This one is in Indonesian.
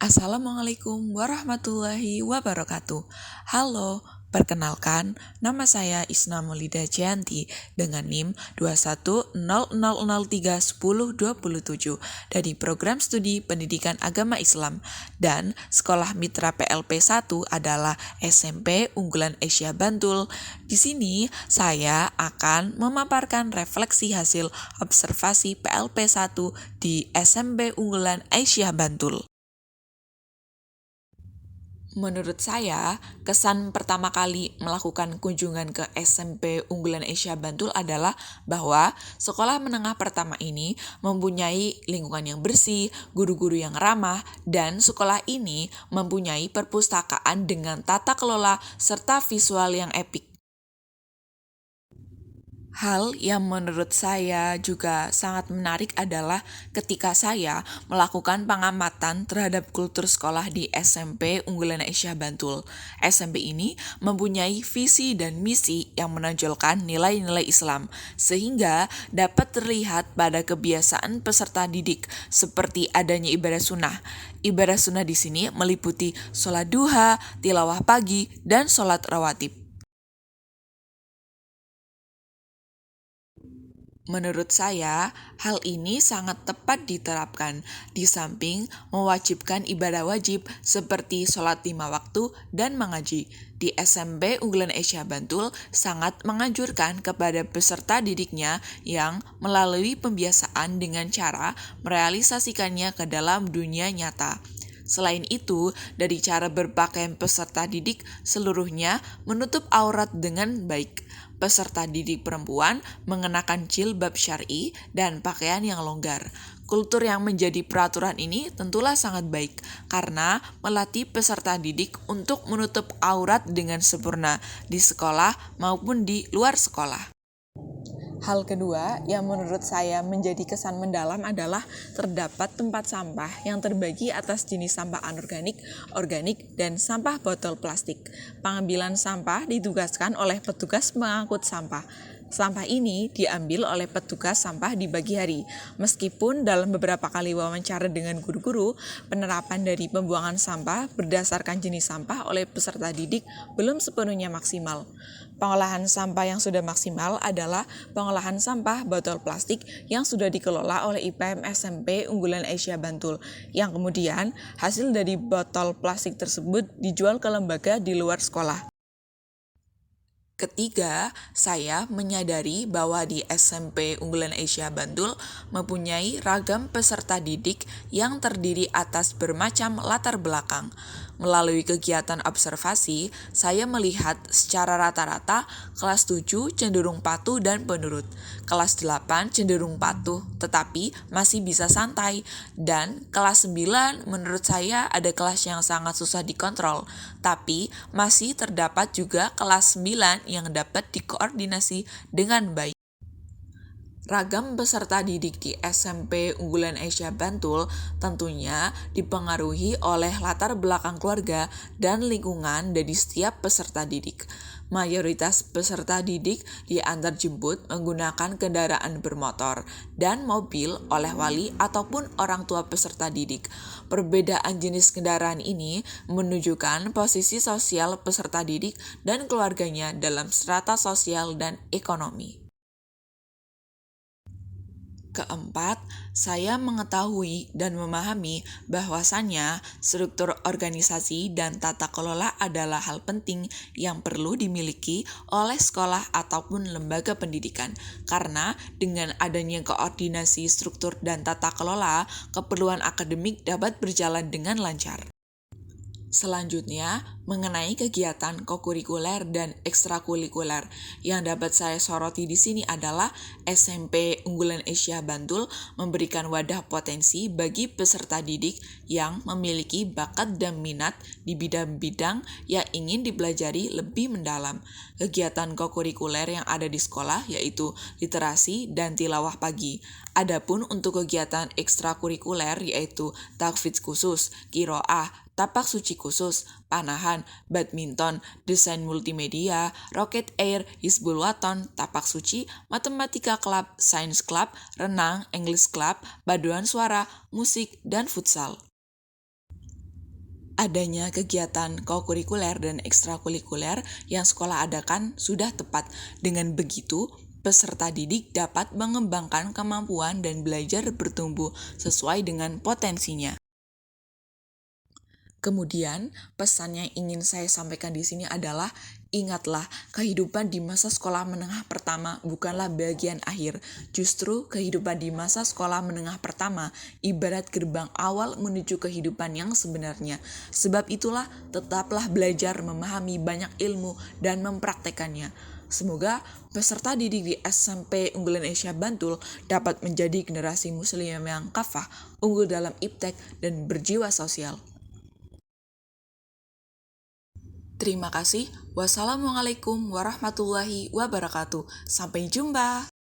Assalamualaikum warahmatullahi wabarakatuh. Halo, perkenalkan nama saya Isna Maulida Jayanti dengan NIM 21000031027 dari Program Studi Pendidikan Agama Islam, dan Sekolah Mitra PLP 1 adalah SMP Unggulan Asia Bantul. Di sini saya akan memaparkan refleksi hasil observasi PLP 1 di SMP Unggulan Asia Bantul. Menurut saya, kesan pertama kali melakukan kunjungan ke SMP Unggulan Asia Bantul adalah bahwa sekolah menengah pertama ini mempunyai lingkungan yang bersih, guru-guru yang ramah, dan sekolah ini mempunyai perpustakaan dengan tata kelola serta visual yang epik. Hal yang menurut saya juga sangat menarik adalah ketika saya melakukan pengamatan terhadap kultur sekolah di SMP Unggulan Asia Bantul. SMP ini mempunyai visi dan misi yang menonjolkan nilai-nilai Islam, sehingga dapat terlihat pada kebiasaan peserta didik seperti adanya ibadah sunnah. Ibadah sunnah di sini meliputi sholat duha, tilawah pagi, dan sholat rawatib. Menurut saya, hal ini sangat tepat diterapkan, di samping mewajibkan ibadah wajib seperti sholat 5 waktu dan mengaji. Di SMP Unggulan Asia Bantul sangat menganjurkan kepada peserta didiknya yang melalui pembiasaan dengan cara merealisasikannya ke dalam dunia nyata. Selain itu, dari cara berpakaian peserta didik seluruhnya menutup aurat dengan baik. Peserta didik perempuan mengenakan jilbab syar'i dan pakaian yang longgar. Kultur yang menjadi peraturan ini tentulah sangat baik karena melatih peserta didik untuk menutup aurat dengan sempurna di sekolah maupun di luar sekolah. Hal kedua yang menurut saya menjadi kesan mendalam adalah terdapat tempat sampah yang terbagi atas jenis sampah anorganik, organik, dan sampah botol plastik. Pengambilan sampah ditugaskan oleh petugas pengangkut sampah. Sampah ini diambil oleh petugas sampah di pagi hari. Meskipun dalam beberapa kali wawancara dengan guru-guru, penerapan dari pembuangan sampah berdasarkan jenis sampah oleh peserta didik belum sepenuhnya maksimal. Pengolahan sampah yang sudah maksimal adalah pengolahan sampah botol plastik yang sudah dikelola oleh IPM SMP Unggulan Asia Bantul, yang kemudian hasil dari botol plastik tersebut dijual ke lembaga di luar sekolah. Ketiga, saya menyadari bahwa di SMP Unggulan Asia Bantul mempunyai ragam peserta didik yang terdiri atas bermacam latar belakang. Melalui kegiatan observasi, saya melihat secara rata-rata kelas 7 cenderung patuh dan penurut, kelas 8 cenderung patuh tetapi masih bisa santai, dan kelas 9 menurut saya ada kelas yang sangat susah dikontrol, tapi masih terdapat juga kelas 9 yang dapat dikoordinasi dengan baik. Ragam peserta didik di SMP Unggulan Asia Bantul tentunya dipengaruhi oleh latar belakang keluarga dan lingkungan dari setiap peserta didik. Mayoritas peserta didik diantar jemput menggunakan kendaraan bermotor dan mobil oleh wali ataupun orang tua peserta didik. Perbedaan jenis kendaraan ini menunjukkan posisi sosial peserta didik dan keluarganya dalam strata sosial dan ekonomi. Keempat, saya mengetahui dan memahami bahwasannya struktur organisasi dan tata kelola adalah hal penting yang perlu dimiliki oleh sekolah ataupun lembaga pendidikan. Karena dengan adanya koordinasi struktur dan tata kelola, keperluan akademik dapat berjalan dengan lancar. Selanjutnya, mengenai kegiatan kokurikuler dan ekstrakurikuler yang dapat saya soroti di sini adalah SMP Unggulan Asia Bantul memberikan wadah potensi bagi peserta didik yang memiliki bakat dan minat di bidang-bidang yang ingin dipelajari lebih mendalam. Kegiatan kokurikuler yang ada di sekolah yaitu literasi dan tilawah pagi. Adapun untuk kegiatan ekstrakurikuler yaitu tahfidz khusus, qiraah, tapak suci khusus, panahan, badminton, desain multimedia, rocket air, Hizbul Waton, tapak suci, matematika club, science club, renang, English club, paduan suara, musik, dan futsal. Adanya kegiatan kokurikuler dan ekstrakurikuler yang sekolah adakan sudah tepat. Dengan begitu, peserta didik dapat mengembangkan kemampuan dan belajar bertumbuh sesuai dengan potensinya. Kemudian, pesan yang ingin saya sampaikan di sini adalah ingatlah, kehidupan di masa sekolah menengah pertama bukanlah bagian akhir. Justru kehidupan di masa sekolah menengah pertama ibarat gerbang awal menuju kehidupan yang sebenarnya. Sebab itulah, tetaplah belajar memahami banyak ilmu dan mempraktekannya. Semoga peserta didik di SMP Unggulan Asia Bantul dapat menjadi generasi muslim yang kafah, unggul dalam iptek, dan berjiwa sosial. Terima kasih. Wassalamualaikum warahmatullahi wabarakatuh. Sampai jumpa.